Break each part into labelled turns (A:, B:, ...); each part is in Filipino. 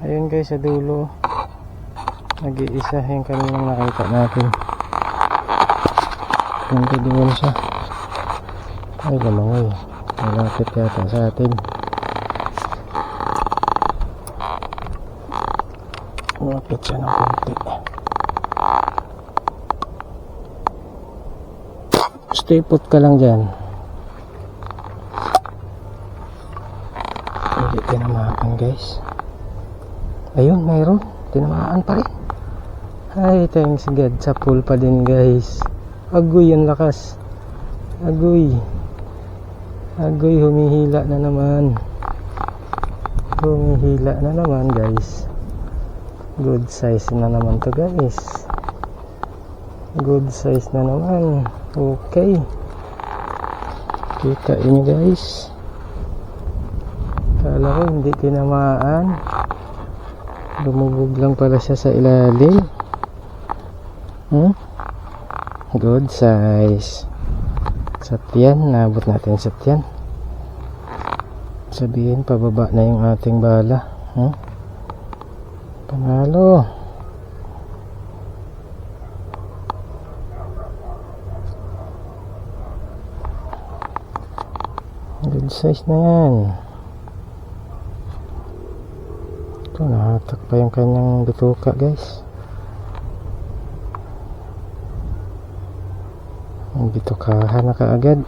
A: Ayun guys, sa dulo nag-iisa yung kaninang nakita natin. Nandito doon siya. Ay lamangoy, malapit yata sa atin. Malapit siya ng konti. Stay put ka lang dyan. Hindi tinamaan guys. Ayun, mayroon. Tinamaan pa rin. Ay, thanks God. Sa pool pa din guys. Agoy, ang lakas. Agoy. Agoy, humihila na naman. Humihila na naman guys. Good size na naman to guys. Good size na naman. Okay. Kita ini guys. Kala ko hindi tinamaan. Lumubog lang pala siya sa ilalim. Good size. Sa tiyan, nabot natin sa tiyan. Sabihin pababa na yung ating bala. Panalo. Good size na yan. Ito, nahatak pa yung kanyang bituka guys. Ang bitukahan na kaagad.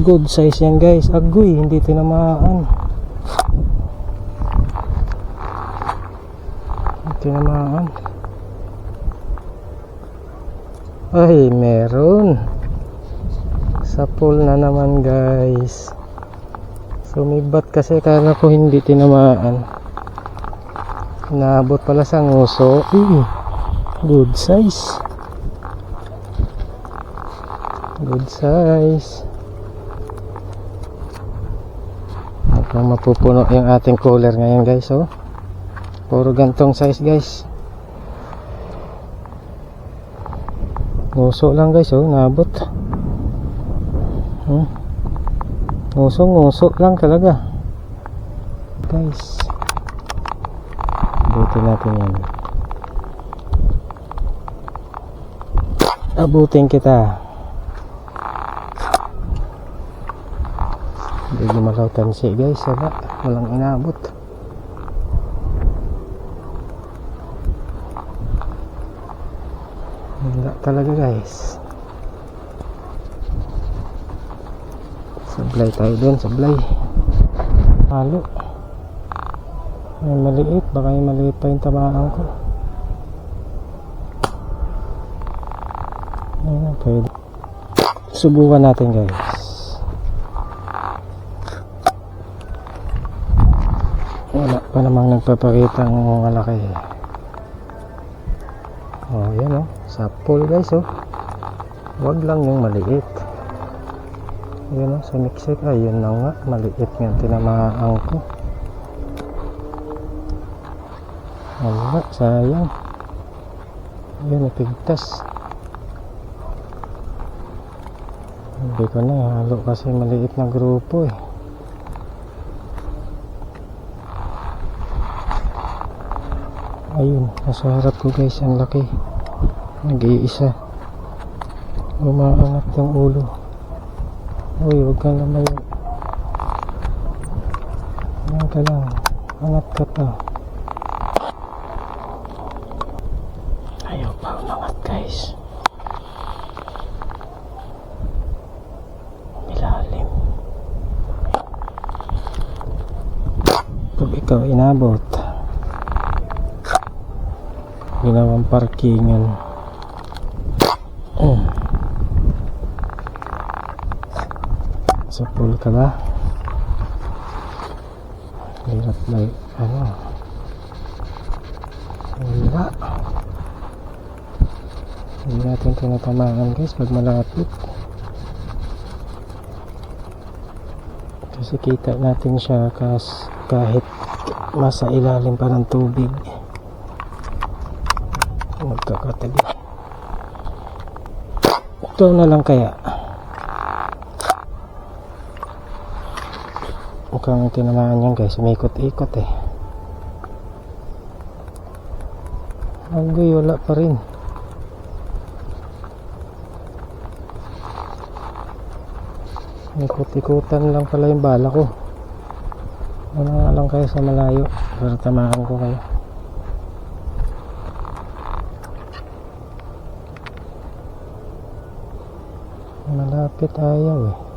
A: Good size yan guys. Agoy, hindi tinamaan. Tinamaan. Ay, meron. Sa pool na naman guys. Sumibat kasi kala ko hindi tinamaan. Naabot pala sa nguso. Good size. Good size. Mukhang mapupuno yung ating cooler ngayon guys. Puro gantong size guys. Nguso lang guys. Naabot. Nguso lang talaga guys. Abutin natin yan. Abutin kita. Hindi gumalaw tansi guys. Walang inabot. Wala talaga guys. Sablay tayo dun, sablay. Halo. May maliit, baka yung maliit pa yung tamaan ko. Ayun, pwede. Subukan natin guys. Wala pa namang nagpapakita ng malaki. Yan sa pool guys. Wag lang yung maliit. Yun sa mixer. Ayun na nga, maliit nga tinamaan ko. Wala, sayang. Yun, napigtas. Hindi ko na halo kasi maliit na grupo Ayun, nasa harap ko guys, ang laki. Nag-iisa. Umaangat yung ulo. Uy, huwag kang lumayo. Ayan ka lang. Angat ka pa. Ayaw pa umangat guys. Milalim. Kung ikaw inabot, ginawang parkingan. Sa pool ka ba? Hirap na wala. Hindi natin tinatamaan guys pag malapit. Kasi kita natin siya kahit masa ilalim pa ng tubig. Magkakatabi. Ito na lang kaya. Mukhang tinamaan yan guys. Umikot-ikot eh. Agoy, wala pa rin. Ikot-ikutan lang pala yung bala ko. Ano nga lang kayo sa malayo para tamaan ko kayo. Malapit ayaw eh.